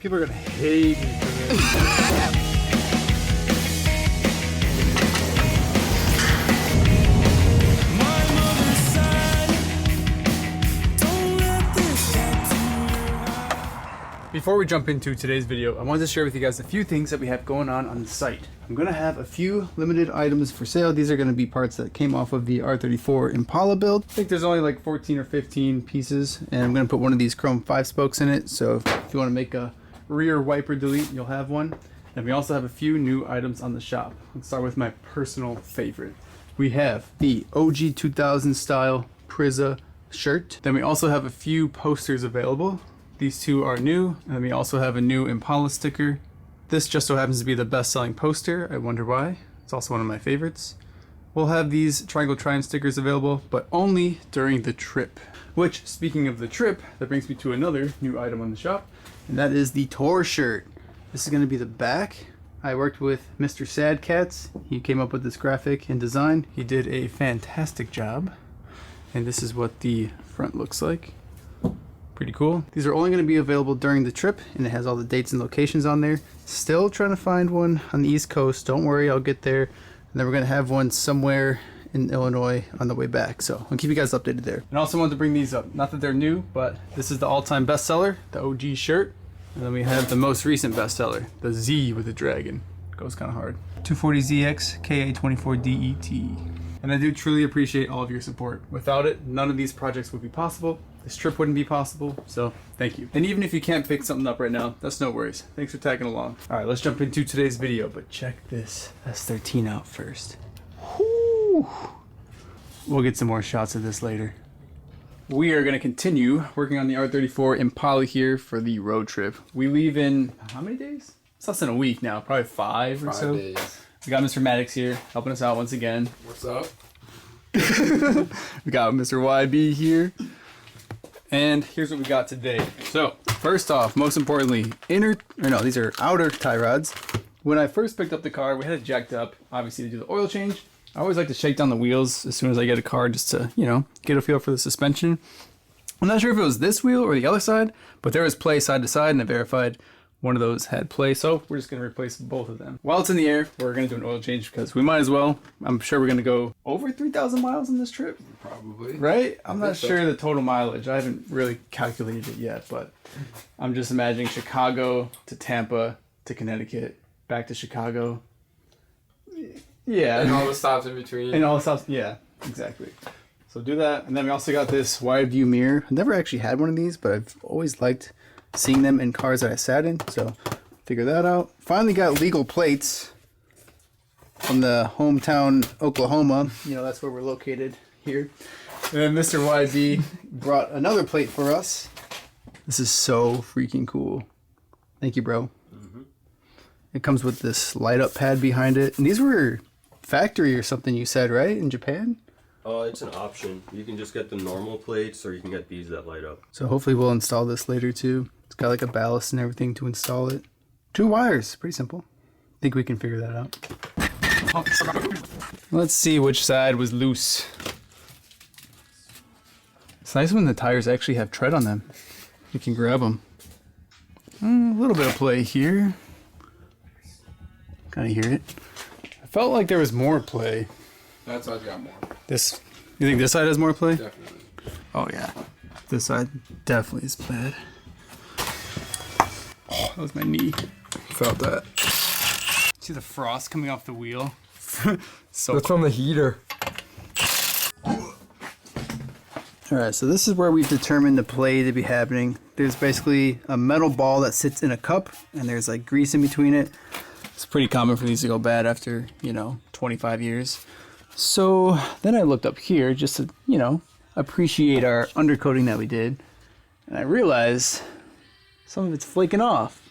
People are gonna hate me for this. Before we jump into today's video, I wanted to share with you guys a few things that we have going on the site. I'm going to have a few limited items for sale. These are going to be parts that came off of the R34 Impala build. I think there's only like 14 or 15 pieces, and I'm going to put one of these chrome 5-spokes in it. So if you want to make a rear wiper delete, you'll have one. And we also have a few new items on the shop. Let's start with my personal favorite. We have the OG 2000 style Priza shirt. Then we also have a few posters available. These two are new, and we also have a new Impala sticker. This just so happens to be the best-selling poster. I wonder why. It's also one of my favorites. We'll have these Triangle Triumph stickers available, but only during the trip. Which, speaking of the trip, that brings me to another new item on the shop, and that is the tour shirt. This is going to be the back. I worked with Mr. Sad Cats. He came up with this graphic and design. He did a fantastic job. And this is what the front looks like. Pretty cool. These are only going to be available during the trip, and it has all the dates and locations on there. Still trying to find one on the East Coast. Don't worry, I'll get there. And then we're going to have one somewhere in Illinois on the way back. So I'll keep you guys updated there. And I also wanted to bring these up. Not that they're new, but this is the all-time bestseller, the OG shirt. And then we have the most recent bestseller, the Z with the dragon. Goes kind of hard. 240ZX KA24DET. And I do truly appreciate all of your support. Without it, none of these projects would be possible. This trip wouldn't be possible, so thank you. And even if you can't pick something up right now, that's no worries. Thanks for tagging along. All right, let's jump into today's video, but check this S13 out first. Whew. We'll get some more shots of this later. We are gonna continue working on the R34 Impala here for the road trip. We leave in, how many days? It's less than a week now, probably 5 or so. 5 days. We got Mr. Maddox here, helping us out once again. What's up? We got Mr. YB here. And here's what we got today. So, first off, most importantly, these are outer tie rods. When I first picked up the car, we had it jacked up, obviously, to do the oil change. I always like to shake down the wheels as soon as I get a car just to, get a feel for the suspension. I'm not sure if it was this wheel or the other side, but there was play side to side, and I verified one of those had play, so we're just going to replace both of them. While it's in the air, we're going to do an oil change because we might as well. I'm sure we're going to go over 3,000 miles on this trip. Probably. Right? I'm not sure the total mileage. I haven't really calculated it yet, but I'm just imagining Chicago to Tampa to Connecticut, back to Chicago. Yeah. And all the stops in between. And all the stops, yeah, exactly. So do that. And then we also got this wide view mirror. I've never actually had one of these, but I've always liked seeing them in cars that I sat in, so figure that out. Finally got legal plates from the hometown Oklahoma. That's where we're located here. And then Mr. YB brought another plate for us. This is so freaking cool. Thank you, bro. Mm-hmm. It comes with this light up pad behind it. And these were factory or something you said, right? In Japan? It's an option. You can just get the normal plates or you can get these that light up. So hopefully we'll install this later too. It's got like a ballast and everything to install it. 2 wires, pretty simple. Think we can figure that out. Let's see which side was loose. It's nice when the tires actually have tread on them. You can grab them. A little bit of play here. Kind of hear it. I felt like there was more play. That side's got more. You think this side has more play? Definitely. Oh yeah. This side definitely is bad. Oh, that was my knee. Felt that. See the frost coming off the wheel? So that's from the heater. Alright, so this is where we've determined the play to be happening. There's basically a metal ball that sits in a cup, and there's like grease in between it. It's pretty common for these to go bad after, 25 years. So then I looked up here just to, appreciate our undercoating that we did. And I realized some of it's flaking off.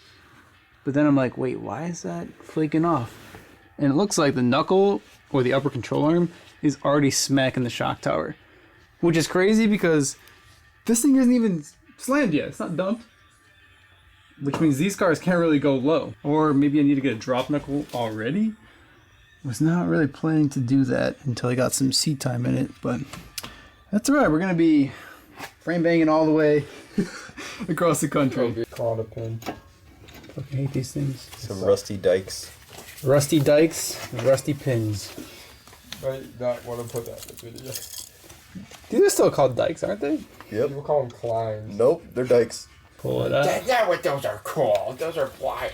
But then I'm like, wait, why is that flaking off? And it looks like the knuckle or the upper control arm is already smacking the shock tower. Which is crazy because this thing isn't even slammed yet. It's not dumped. Which means these cars can't really go low. Or maybe I need to get a drop knuckle already. Was not really planning to do that until I got some seat time in it, but that's all right. We're gonna be frame banging all the way across the country. Caught a pin. Fucking hate these things. Some rusty dikes. Rusty dikes, and rusty pins. I not want to put that in the video. These are still called dikes, aren't they? Yep. People call them climbs. Nope, they're dikes. Pull it up. That's not what those are called. Those are pliers.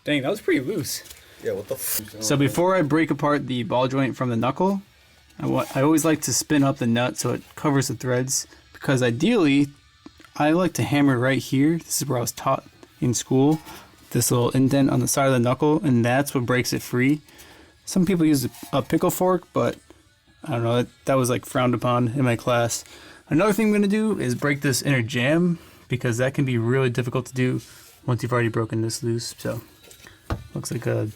Dang, that was pretty loose. Yeah, what the f? So before I break apart the ball joint from the knuckle, I always like to spin up the nut so it covers the threads, because ideally I like to hammer right here. This is where I was taught in school. This little indent on the side of the knuckle, and that's what breaks it free. Some people use a pickle fork, but I don't know, that was like frowned upon in my class. Another thing I'm going to do is break this inner jam, because that can be really difficult to do once you've already broken this loose. So looks like a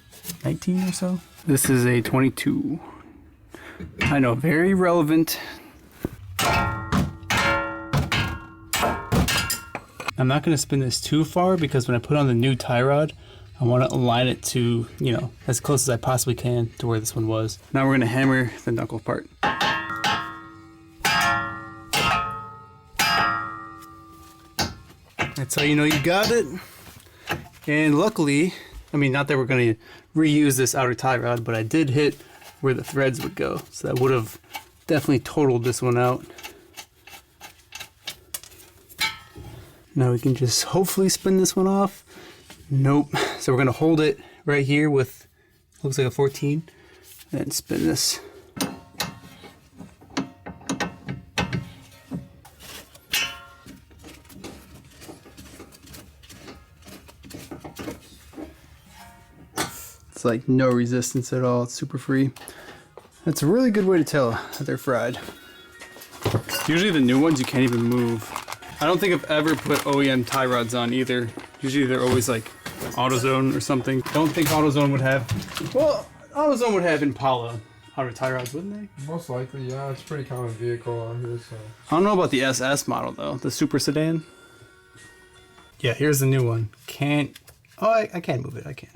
19 or so. This is a 22. I know, very relevant. I'm not going to spin this too far, because when I put on the new tie rod, I want to align it to, you know, as close as I possibly can to where this one was. Now we're going to hammer the knuckle part. That's how you know you got it. And luckily, I mean, not that we're going to reuse this outer tie rod, but I did hit where the threads would go. So that would have definitely totaled this one out. Now we can just hopefully spin this one off. Nope. So we're going to hold it right here with, looks like a 14, and then spin this. It's like no resistance at all. It's super free. That's a really good way to tell that they're fried. Usually the new ones you can't even move. I don't think I've ever put OEM tie rods on either. Usually they're always like AutoZone or something. Don't think AutoZone would have, well, AutoZone would have Impala outer tie rods, wouldn't they? Most likely, yeah. It's a pretty common vehicle on here, so. I don't know about the SS model though, the super sedan. Yeah, here's the new one. Can't, oh, I can move it, I can.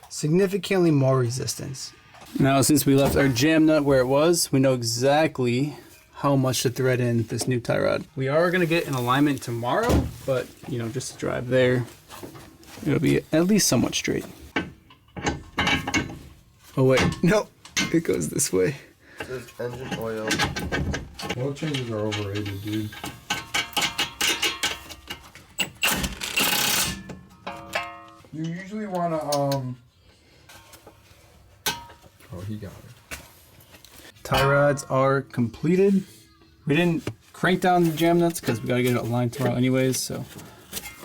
Significantly more resistance. Now, since we left our jam nut where it was, we know exactly how much to thread in this new tie rod. We are gonna get an alignment tomorrow, but you know, just to drive there, it'll be at least somewhat straight. Oh wait, no, it goes this way. There's engine oil. Oil changes are overrated, dude. You usually wanna, oh, he got it. Tie rods are completed. We didn't crank down the jam nuts because we gotta get it aligned tomorrow anyways, so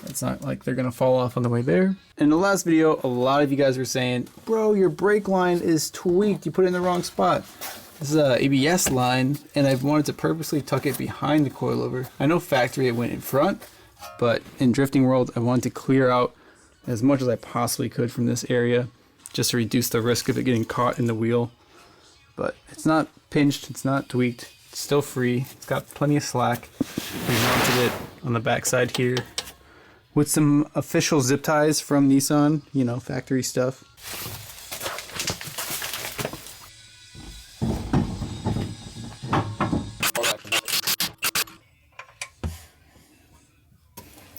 it's not like they're gonna fall off on the way there. In the last video, a lot of you guys were saying, bro, your brake line is tweaked, you put it in the wrong spot. This is a ABS line, and I've wanted to purposely tuck it behind the coilover. I know factory it went in front, but in drifting world, I wanted to clear out as much as I possibly could from this area, just to reduce the risk of it getting caught in the wheel. But it's not pinched, it's not tweaked, it's still free. It's got plenty of slack. We mounted it on the backside here with some official zip ties from Nissan, you know, factory stuff.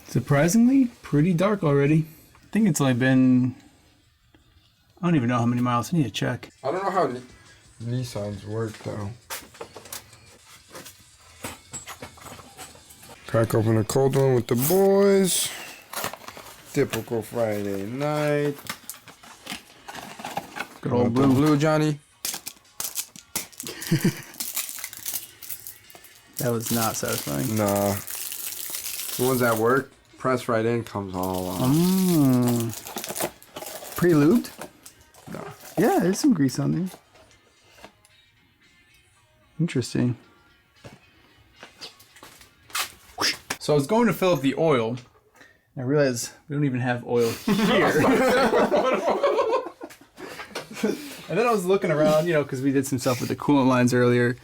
Surprisingly, pretty dark already. I think it's only been, I don't even know how many miles. I need to check. I don't know how Nissans work, though. Crack open a cold one with the boys. Typical Friday night. Good old blue. blue. Johnny. That was not satisfying. Nah. The ones that work, press right in, comes all off. Pre-lubed? Nah. Yeah, there's some grease on there. Interesting. So I was going to fill up the oil, and I realized we don't even have oil here. And then I was looking around, you know, because we did some stuff with the coolant lines earlier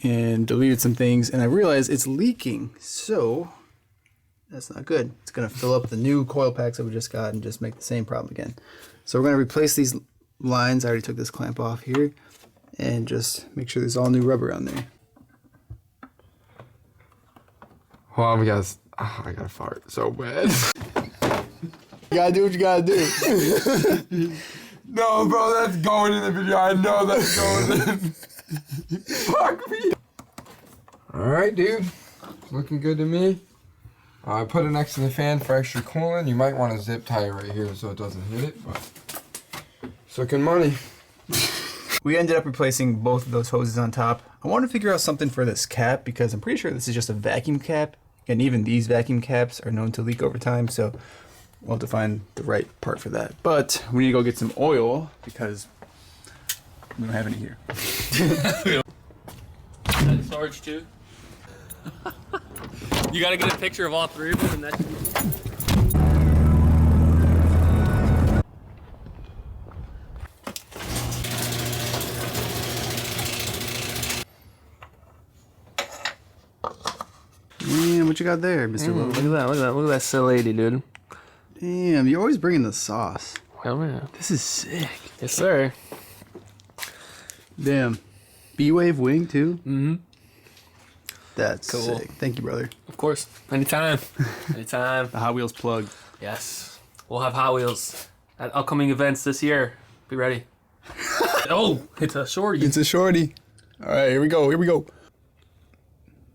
and deleted some things, and I realized it's leaking. So that's not good. It's going to fill up the new coil packs that we just got and just make the same problem again. So we're going to replace these lines. I already took this clamp off here. and just make sure there's all new rubber on there. Hold on, guys. Oh, I gotta fart so bad. You gotta do what you gotta do. No, bro, that's going in the video. I know that's going in. Fuck me. Alright, dude. Looking good to me. I put it next to the fan for extra cooling. You might want to zip tie it right here so it doesn't hit it, but it's looking money. We ended up replacing both of those hoses on top. I want to figure out something for this cap because I'm pretty sure this is just a vacuum cap. And even these vacuum caps are known to leak over time, so we'll have to find the right part for that. But we need to go get some oil because we don't have any here. That storage too. You gotta get a picture of all three of them and that. Man, what you got there, Mr. Lowe? Look at that, look at that, look at that silly lady, dude. Damn, you're always bringing the sauce. Oh man. This is sick. Yes, sir. Damn. B-Wave wing, too? Mm-hmm. That's Cool. sick. Thank you, brother. Of course. Anytime. Anytime. The Hot Wheels plug. Yes. We'll have Hot Wheels at upcoming events this year. Be ready. Oh, it's a shorty. It's a shorty. All right, here we go. Here we go.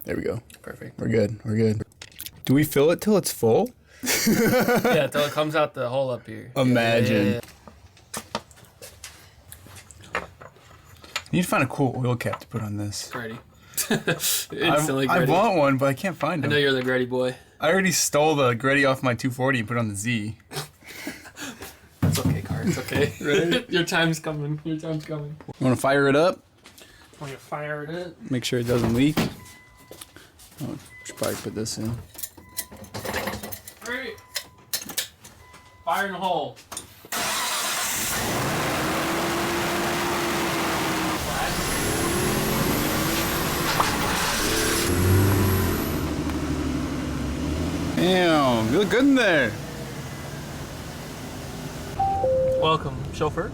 There we go. Perfect. We're good. We're good. Do we fill it till it's full? Yeah, till it comes out the hole up here. Imagine. Yeah. You need to find a cool oil cap to put on this. Gritty. Instantly I gritty. want one, but I can't find I know them. you're the gritty boy. I already stole the Gretty off my 240 and put it on the Z. It's okay, Car. It's okay. Right? Your time's coming. Your time's coming. You want to fire it up? When you fire it. Make sure it doesn't leak. Oh, should probably put this in. Great. Fire in the hole. Damn, you look good in there. Welcome, chauffeur.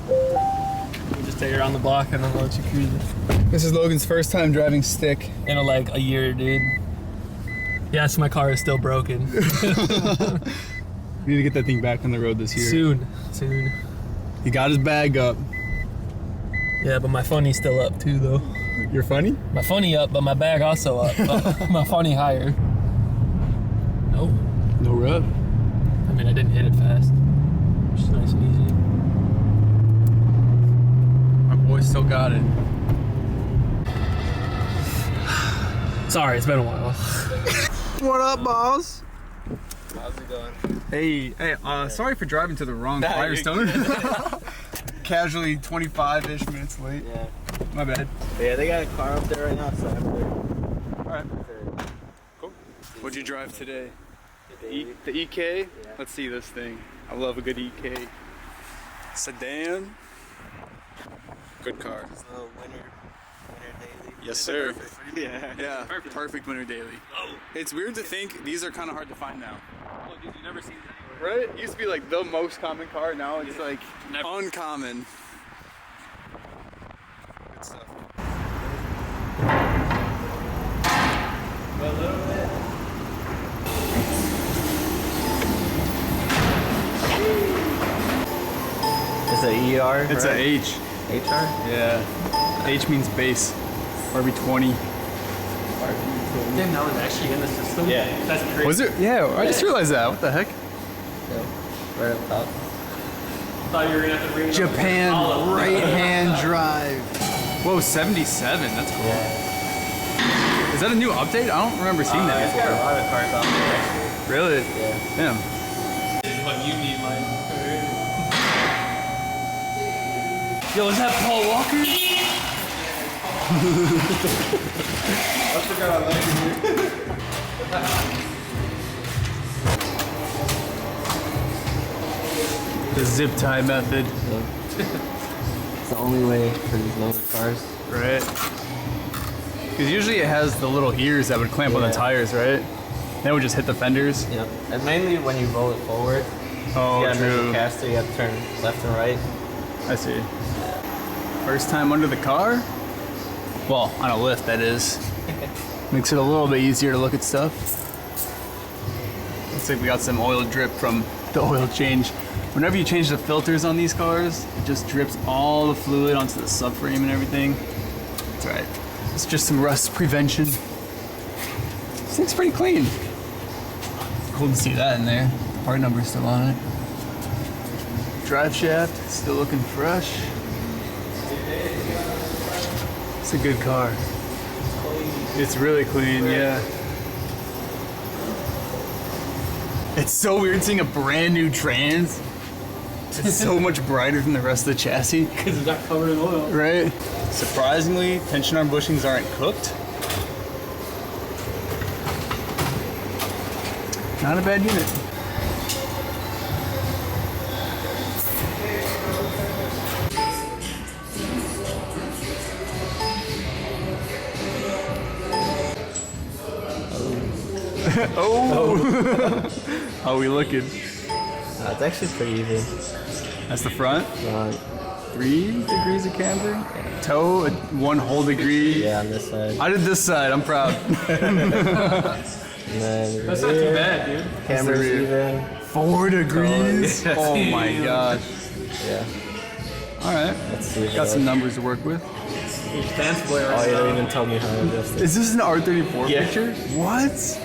We'll just take you around the block and then let you cruise it. This is Logan's first time driving stick. In like a year, dude. Yes, my car is still broken. We need to get that thing back on the road this year. Soon. He got his bag up. Yeah, but my funny's still up too, though. You're funny? My funny up, but my bag also up. But my funny higher. No. No rub. I mean, I didn't hit it fast. Just nice and easy. My boy still got it. Sorry, it's been a while. What up, boss? How's it going? Hey, sorry for driving to the wrong Nah, you're Firestone. Casually 25-ish minutes late. Yeah. My bad. Yeah, they got a car up there right now, so I'm there. Alright. Cool. What'd you drive today? The The EK? Yeah. Let's see this thing. I love a good EK. Sedan. Good car. little winter daily. Yes, sir. Yeah. Yeah, perfect winter daily. It's weird to think these are kind of hard to find now. Oh, dude, you never seen that anywhere. Right? It used to be like the most common car. Now it's like Never. uncommon. Good stuff. A little bit. It's a ER. It's right? a H. HR? Yeah. H means base. RB20. Damn, that was actually in the system? Yeah. That's crazy. Was it? Yeah, I just realized that. What the heck? Yeah. Right up top. Thought you were gonna have to bring it up. Japan Oh, right-hand drive. Whoa, 77. That's cool. Yeah. Is that a new update? I don't remember seeing that It's got a before. lot of cars out there, actually. Really? Yeah. Damn. This is what you need, Mike. Yo, is that Paul Walker? I forgot I landed here. The zip tie method. It's the only way for these loaded cars. Right. Because usually it has the little ears that would clamp on the Yeah. tires, right? Then it would just hit the fenders. Yep. And mainly when you roll it forward, Oh, you gotta make true. a caster, you have to turn left and right. I see. first time under the car. Well, on a lift, that is. Makes it a little bit easier to look at stuff. Looks like we got some oil drip from the oil change. Whenever you change the filters on these cars, it just drips all the fluid onto the subframe and everything. That's right. It's just some rust prevention. This thing's pretty clean. Cool to see that in there. The part number's still on it. Drive shaft, still looking fresh. It's a good car. It's really clean, yeah. It's so weird seeing a brand new trans. It's so much brighter than the rest of the chassis. Because it's not covered in oil. Right? Surprisingly, tension arm bushings aren't cooked. Not a bad unit. Oh! How are we looking? It's actually pretty even. That's the front. 3 degrees of camber. Yeah. Toe, 1 whole degree. Yeah, on this side. I did this side. I'm proud. And then That's not too bad, dude. camera's rear. even. 4 degrees. Yeah. Oh my gosh. Yeah. All right. Let's see. Got some numbers to work with. Dance boy Oh, right you now. don't even tell me how to adjust it. Is this an R34 Yeah. picture? What?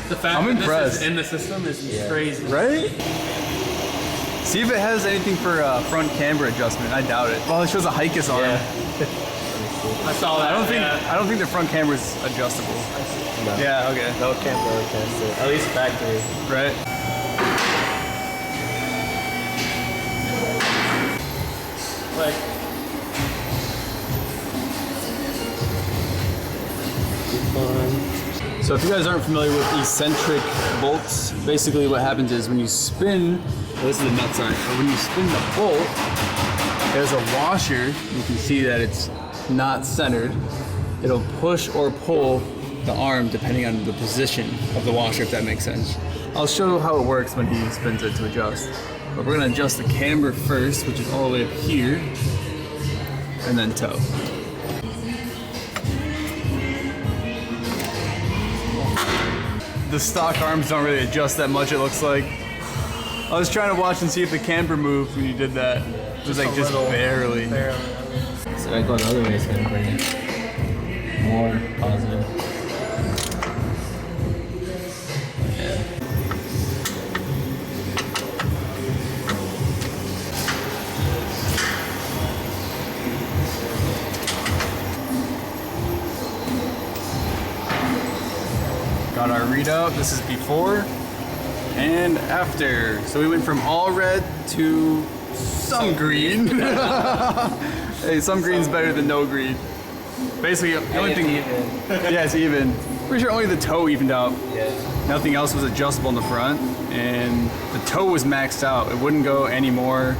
The fact I'm that impressed. this is in the system is crazy. Right? See if it has anything for front camber adjustment. I doubt it. Well, it shows a Hikis arm. Yeah. I saw that. I don't think the front camber is adjustable. No. Yeah. Okay. No camera adjust it. At least factory. Right. Like, So if you guys aren't familiar with eccentric bolts, basically what happens is when you spin, well, this is the nut side, but when you spin the bolt, there's a washer. You can see that it's not centered. It'll push or pull the arm depending on the position of the washer, if that makes sense. I'll show how it works when he spins it to adjust. But we're gonna adjust the camber first, which is all the way up here, and then toe. The stock arms don't really adjust that much, it looks like. I was trying to watch and see if the camber moved when you did that. It was like just barely. So I go the other way, it's gonna bring it more positive. Got our readout. This is before and after. So we went from all red to some green. Hey, some green's better than no green. Basically, the only thing. Yeah, it's even. Pretty sure only the toe evened out. Yeah. Nothing else was adjustable in the front, and the toe was maxed out. It wouldn't go any more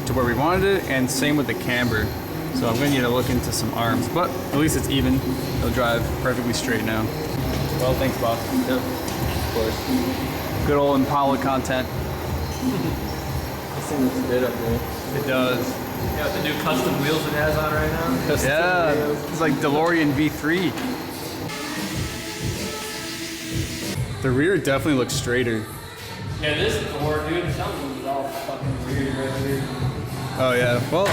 to where we wanted it, and same with the camber. So I'm gonna need to look into some arms, but at least it's even. It'll drive perfectly straight now. Well, thanks, Bob. Yep. Of course. Good old Impala content. This thing looks good up there. It does. yeah, with the new custom wheels it has on right now. Yeah, it's like DeLorean V3. The rear definitely looks straighter. Yeah, this door, dude, something is all fucking weird right here. Oh yeah, well,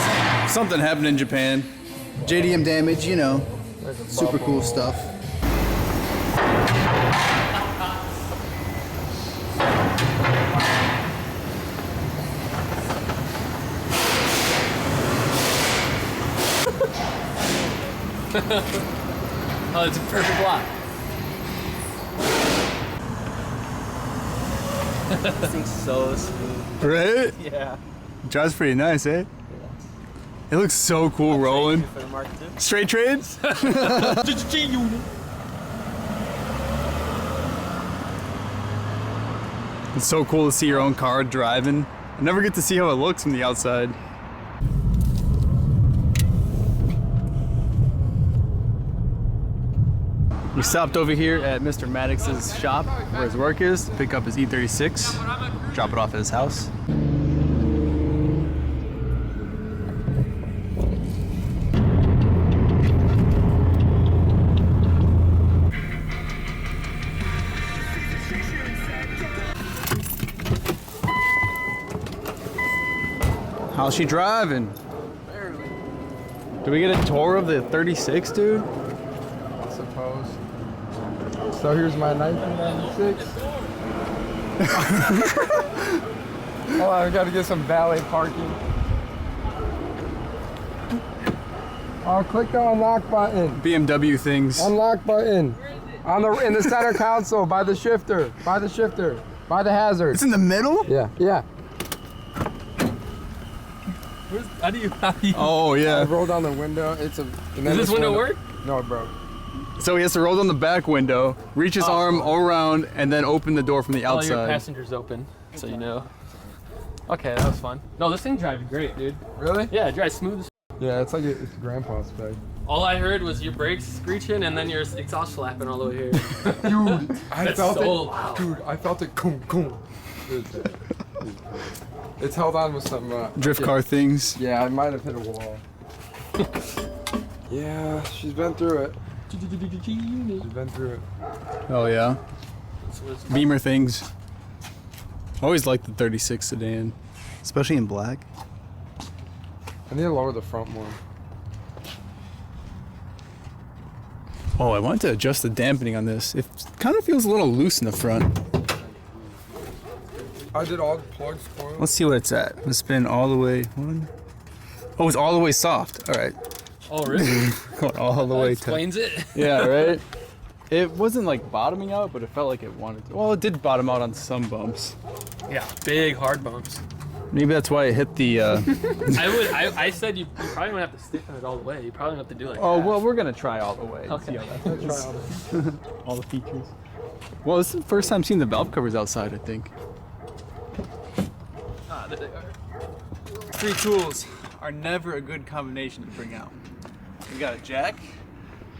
something happened in Japan. JDM damage, you know, super cool stuff. Oh, it's a perfect block. This thing's so smooth. Right? Yeah. Drives pretty nice, eh? It looks so cool rolling. For the Mark II. Straight trades? It's so cool to see your own car driving. I never get to see how it looks from the outside. We stopped over here at Mr. Maddox's shop where his work is to pick up his E36, drop it off at his house. How's she driving? Do we get a tour of the 36, dude? I suppose. So here's my 1996. Hold on, I gotta get some valet parking. Oh, click the unlock button. BMW things. Unlock button. In the center console, by the shifter. By the shifter. By the hazard. It's in the middle? Yeah. Yeah. How do you? Oh, I yeah. roll down the window. It's a. Does this window work? No, it broke. So he has to roll down the back window, reach his arm all around, and then open the door from the All your outside. passengers open, so you know. Okay, that was fun. No, this thing drives great, dude. Really? Yeah, it drives smooth as Yeah, it's like it's grandpa's bag. All I heard was your brakes screeching and then your exhaust flapping all the way here. Dude, I That's felt so it. loud. Dude, I felt it. Coom, coom. It's held on with some Drift car things. Yeah, I might have hit a wall. Yeah, she's been through it. She's been through it. Oh, yeah. Beamer things. Always liked the 36 sedan, especially in black. I need to lower the front more. Oh, I wanted to adjust the dampening on this. It kind of feels a little loose in the front. I did all the plugs for him. Let's see what it's at. Let's spin all the way. One. Oh, it's all the way soft. All right. Oh, really? Going all the way to. Explains it. Yeah, right? It wasn't like bottoming out, but it felt like it wanted to. Well, it did bottom out on some bumps. Yeah, big hard bumps. Maybe that's why it hit the. I said you probably wouldn't have to stiffen it all the way. You probably have to do like. Oh, half. well, we're going to try all the way. Okay. See how that goes. All the features. Well, this is the first time seeing the valve covers outside, I think. Ah, there they are. Three tools are never a good combination to bring out. We got a jack,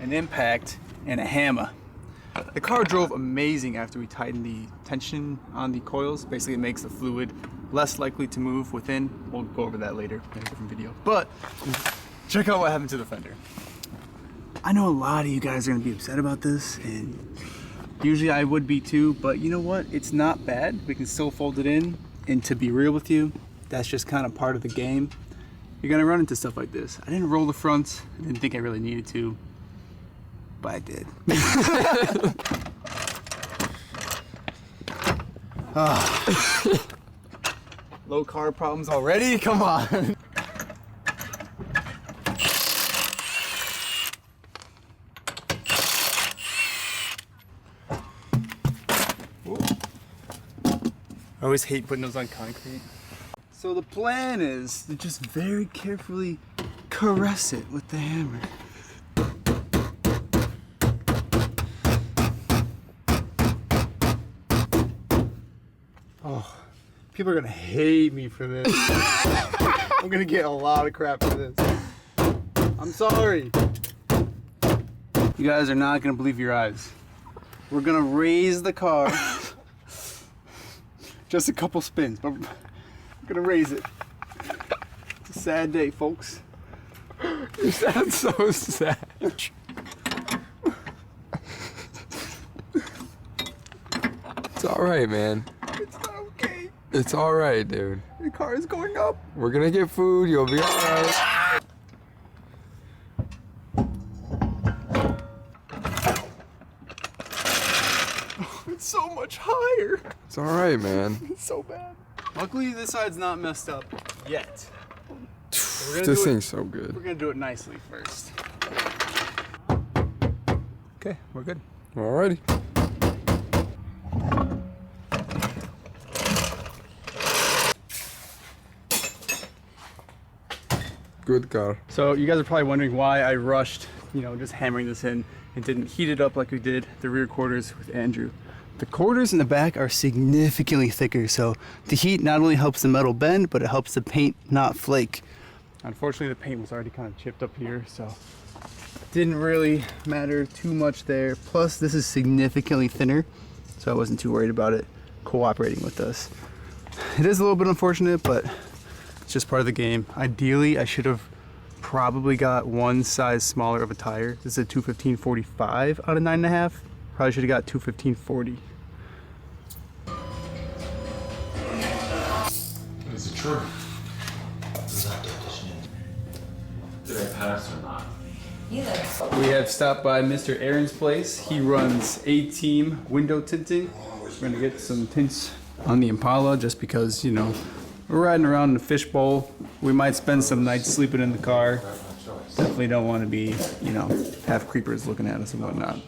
an impact, and a hammer. The car drove amazing after we tightened the tension on the coils. Basically, it makes the fluid less likely to move within. We'll go over that later in a different video. But check out what happened to the fender. I know a lot of you guys are gonna be upset about this, and usually I would be too, but you know what? It's not bad. We can still fold it in, and to be real with you, that's just kind of part of the game. You're gonna run into stuff like this. I didn't roll the fronts. I didn't think I really needed to, but I did. Low car problems already? Come on. I always hate putting those on concrete. So the plan is to just very carefully caress it with the hammer. Oh, people are gonna hate me for this. I'm gonna get a lot of crap for this. I'm sorry. You guys are not gonna believe your eyes. We're gonna raise the car. Just a couple spins, but I'm gonna raise it. It's a sad day, folks. You sound so sad. It's alright, man. It's not okay. It's alright, dude. The car is going up. We're gonna get food, you'll be alright. It's so much higher. It's alright, man. It's so bad. Luckily, this side's not messed up yet. This thing's so good. We're gonna do it nicely first. Okay, we're good. Alrighty. Good car. So you guys are probably wondering why I rushed, just hammering this in and didn't heat it up like we did the rear quarters with Andrew. The quarters in the back are significantly thicker, so the heat not only helps the metal bend, but it helps the paint not flake. Unfortunately, the paint was already kind of chipped up here, so didn't really matter too much there. Plus, this is significantly thinner, so I wasn't too worried about it cooperating with us. It is a little bit unfortunate, but it's just part of the game. Ideally, I should have probably got one size smaller of a tire. This is a 215/45 out of 9.5. Probably should have got 215/40. Is it true? Is did I pass or not? We have stopped by Mr. Aaron's place. He runs A-Team window tinting. We're gonna get some tints on the Impala just because, you know, we're riding around in a fishbowl. We might spend some nights sleeping in the car. Definitely don't want to be, you know, have creepers looking at us and whatnot.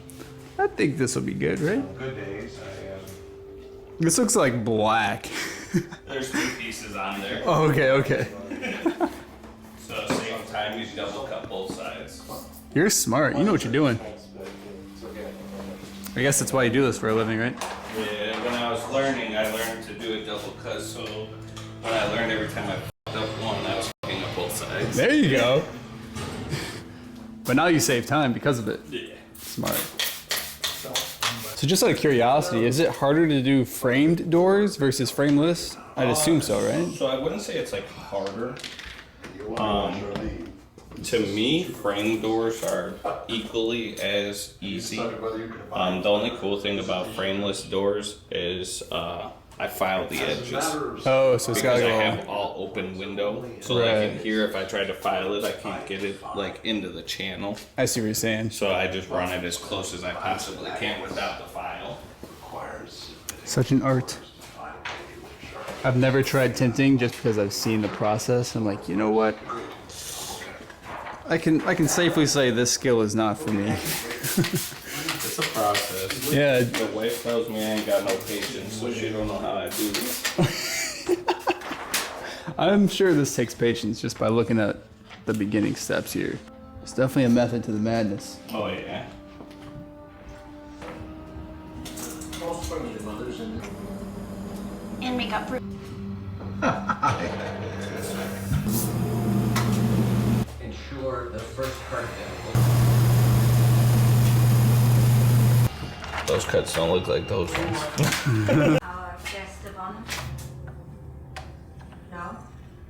I think this will be good, right? Good days. This looks like black. There's 2 pieces on there. Oh, okay. So same time you double cut both sides. You're smart. You know what you're doing. I guess that's why you do this for a living, right? Yeah, when I was learning, I learned to do a double cut, so when I learned every time I fucked up one, I was fucking up both sides. There you go. But now you save time because of it. Yeah. Smart. So just out of curiosity, is it harder to do framed doors versus frameless? I'd assume so, right? So I wouldn't say it's like harder. To me, frame doors are equally as easy. The only cool thing about frameless doors is I file the edges. Oh, so it's got Because to I go. have all open window. So like in here, if I try to file it, I can't get it like into the channel. I see what you're saying. So I just run it as close as I possibly can without the file. Such an art. I've never tried tinting just because I've seen the process. I'm like, you know what? I can safely say this skill is not for me. It's a process. Yeah. The wife tells me I ain't got no patience, so she don't know how I do this. I'm sure this takes patience just by looking at the beginning steps here. It's definitely a method to the madness. Oh yeah. And makeup for Ensure the first part Those cuts don't look like those ones. our guest of honor. No?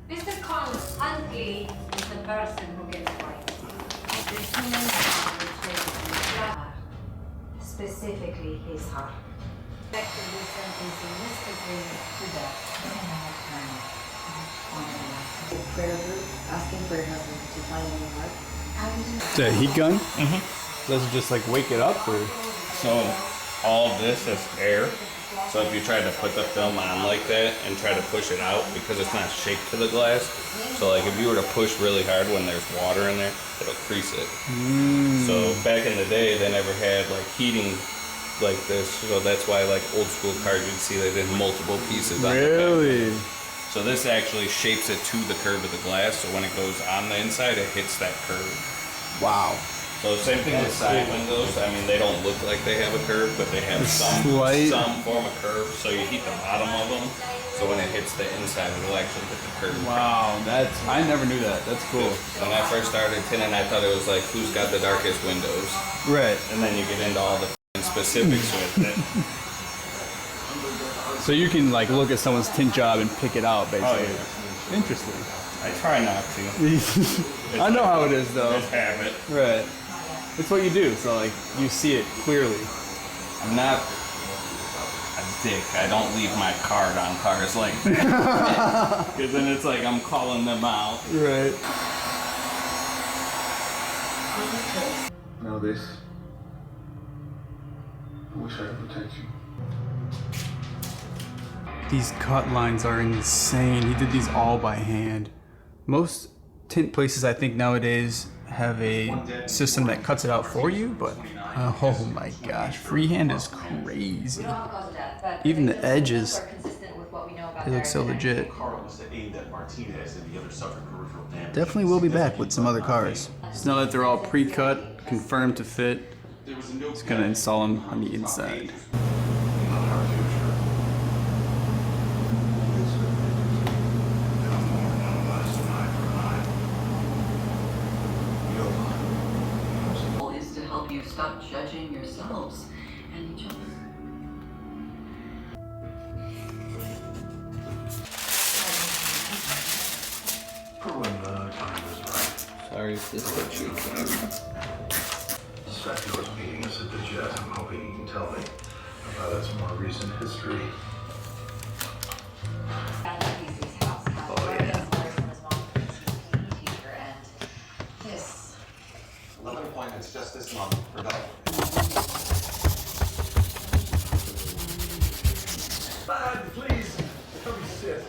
Mr. Collins, unclean is the person who gets white. The human heart which is specifically his heart. Effectively sentencing Mr. Green to death. Prayer group asking for your husband to find a new heart. Is that a heat gun? Mm-hmm. Does it just like wake it up or? So all this is air. So if you try to put the film on like that and try to push it out because it's not shaped to the glass. So like if you were to push really hard when there's water in there, it'll crease it. So back in the day, they never had like heating like this. So that's why like old school cars you'd see that in multiple pieces. On Really? the back. So this actually shapes it to the curve of the glass. So when it goes on the inside, it hits that curve. Wow. So same thing with side windows. I mean, they don't look like they have a curve, but they have some form of curve. So you heat the bottom of them. So when it hits the inside, it'll actually hit the curve. Wow, I never knew that. That's cool. When I first started tinting, I thought it was like, who's got the darkest windows? Right. And then you get into all the specifics with it. So you can like look at someone's tint job and pick it out, basically. Oh, yeah. Interesting. I try not to. I know how it is though. Just have it. Right. It's what you do, so like you see it clearly. I'm not a dick. I don't leave my card on cars like that. Because then it's like I'm calling them out. Right. Know this. I wish I could protect you. These cut lines are insane. He did these all by hand. Most tint places I think nowadays have a system that cuts it out for you, but oh my gosh, freehand is crazy. Even the edges, they look so legit. Definitely will be back with some other cars. So now that they're all pre-cut, confirmed to fit, just gonna install them on the inside. Is to help you stop judging yourselves and each other. For when the time is right. Sorry if this looks you. Speculative meetings at the jet. I'm hoping you can tell me about its more recent history. 11 appointments just this month for Delta. Bud, please, let me sit.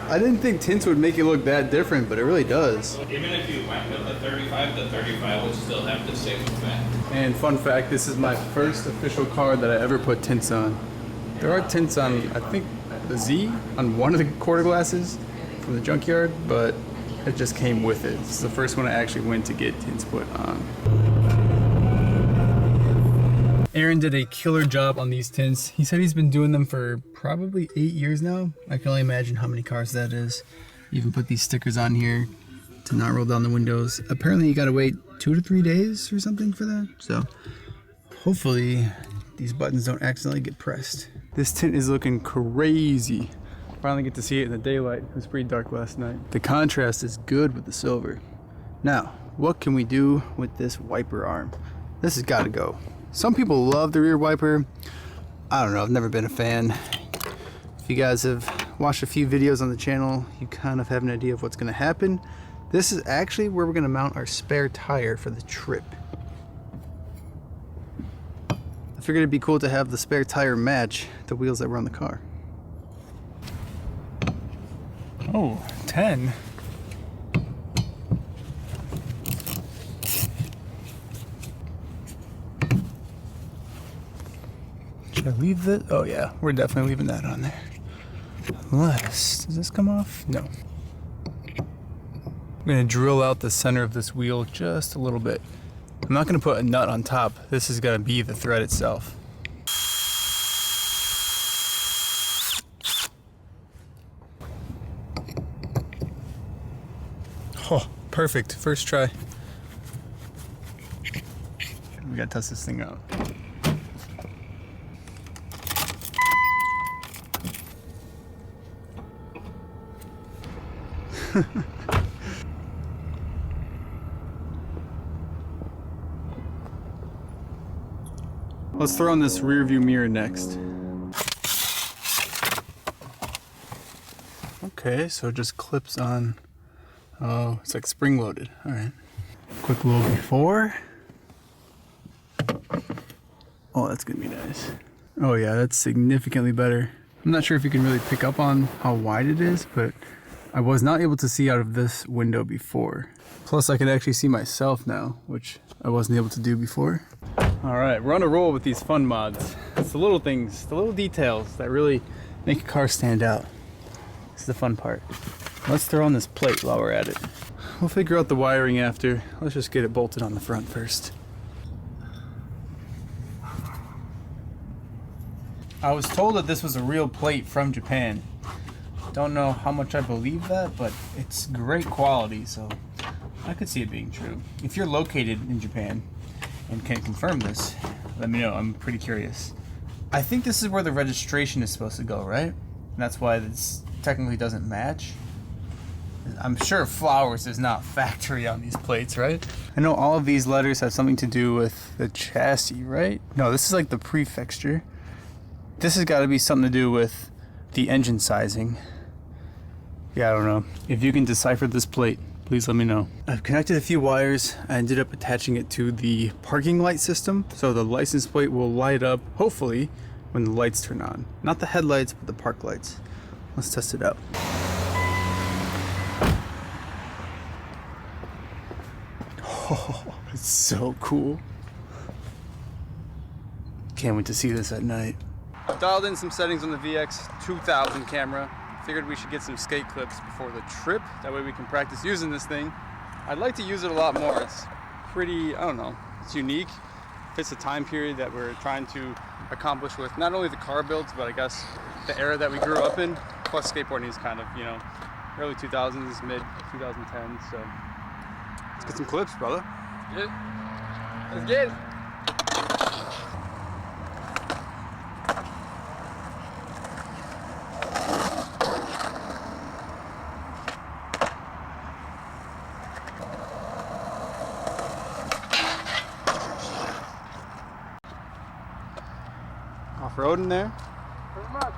I didn't think tints would make it look that different, but it really does. Even if you went with the 35 would still have the same effect. And fun fact, this is my first official car that I ever put tints on. There are tints on, I think, the Z on one of the quarter glasses from the junkyard, but it just came with it. It's the first one I actually went to get tints put on. Aaron did a killer job on these tints. He said he's been doing them for probably 8 years now. I can only imagine how many cars that is. You even put these stickers on here to not roll down the windows. Apparently you gotta wait 2 to 3 days or something for that. So hopefully these buttons don't accidentally get pressed. This tint is looking crazy. Finally get to see it in the daylight. It was pretty dark last night. The contrast is good with the silver. Now, what can we do with this wiper arm? This has gotta go. Some people love the rear wiper. I don't know, I've never been a fan. If you guys have watched a few videos on the channel, you kind of have an idea of what's gonna happen. This is actually where we're gonna mount our spare tire for the trip. I figured it'd be cool to have the spare tire match the wheels that were on the car. Oh, 10. Should I leave this? Oh yeah, we're definitely leaving that on there. Unless, does this come off? No. I'm gonna drill out the center of this wheel just a little bit. I'm not gonna put a nut on top. This is gonna be the thread itself. Oh, perfect, first try. We gotta test this thing out. Let's throw in this rear view mirror next. Okay, so it just clips on. Oh, it's like spring loaded. All right. Quick little before. Oh, that's gonna be nice. Oh yeah, that's significantly better. I'm not sure if you can really pick up on how wide it is, but I was not able to see out of this window before. Plus I can actually see myself now, which I wasn't able to do before. All right, we're on a roll with these fun mods. It's the little things, the little details that really make a car stand out. This is the fun part. Let's throw on this plate while we're at it. We'll figure out the wiring after. Let's just get it bolted on the front first. I was told that this was a real plate from Japan. Don't know how much I believe that, but it's great quality, so I could see it being true. If you're located in Japan and can confirm this, let me know. I'm pretty curious. I think this is where the registration is supposed to go, right? And that's why this technically doesn't match. I'm sure Flowers is not factory on these plates, right? I know all of these letters have something to do with the chassis, right? No, this is like the prefixture. This has got to be something to do with the engine sizing. Yeah, I don't know. If you can decipher this plate, please let me know. I've connected a few wires. I ended up attaching it to the parking light system, so the license plate will light up, hopefully, when the lights turn on. Not the headlights, but the park lights. Let's test it out. Oh, it's so cool. Can't wait to see this at night. I've dialed in some settings on the VX 2000 camera. Figured we should get some skate clips before the trip. That way we can practice using this thing. I'd like to use it a lot more. It's pretty, I don't know, it's unique. Fits the time period that we're trying to accomplish with not only the car builds, but I guess the era that we grew up in. Plus skateboarding is kind of, you know, early 2000s, mid 2010s. So let's get some clips, brother. Yeah. Let's get it. off-road in there? Pretty much.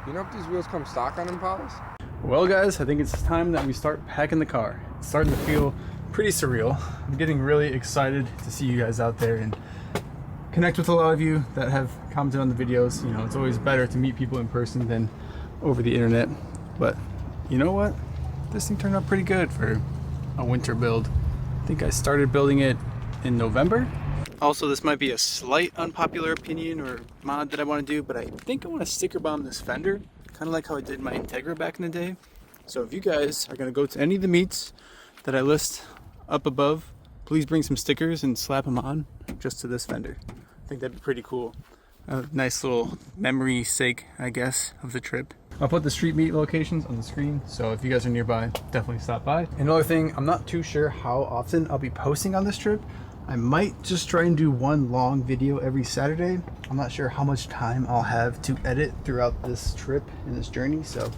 You know if these wheels come stock on Impalas? Well guys, I think it's time that we start packing the car. It's starting to feel pretty surreal. I'm getting really excited to see you guys out there and connect with a lot of you that have commented on the videos. You know, it's always better to meet people in person than over the internet. But you know what? This thing turned out pretty good for a winter build. I think I started building it in November. Also, this might be a slight unpopular opinion or mod that I want to do, but I think I want to sticker bomb this fender, kind of like how I did my Integra back in the day. So if you guys are going to go to any of the meets that I list up above, please bring some stickers and slap them on just to this fender. I think that'd be pretty cool. A nice little memory sake, I guess, of the trip. I'll put the street meet locations on the screen, so if you guys are nearby, definitely stop by. Another thing, I'm not too sure how often I'll be posting on this trip. I might just try and do one long video every Saturday. I'm not sure how much time I'll have to edit throughout this trip and this journey, so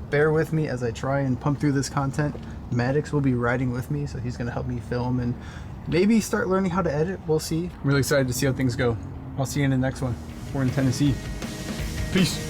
bear with me as I try and pump through this content. Maddox will be riding with me, so he's gonna help me film and maybe start learning how to edit. We'll see. I'm really excited to see how things go. I'll see you in the next one. We're in Tennessee. Peace.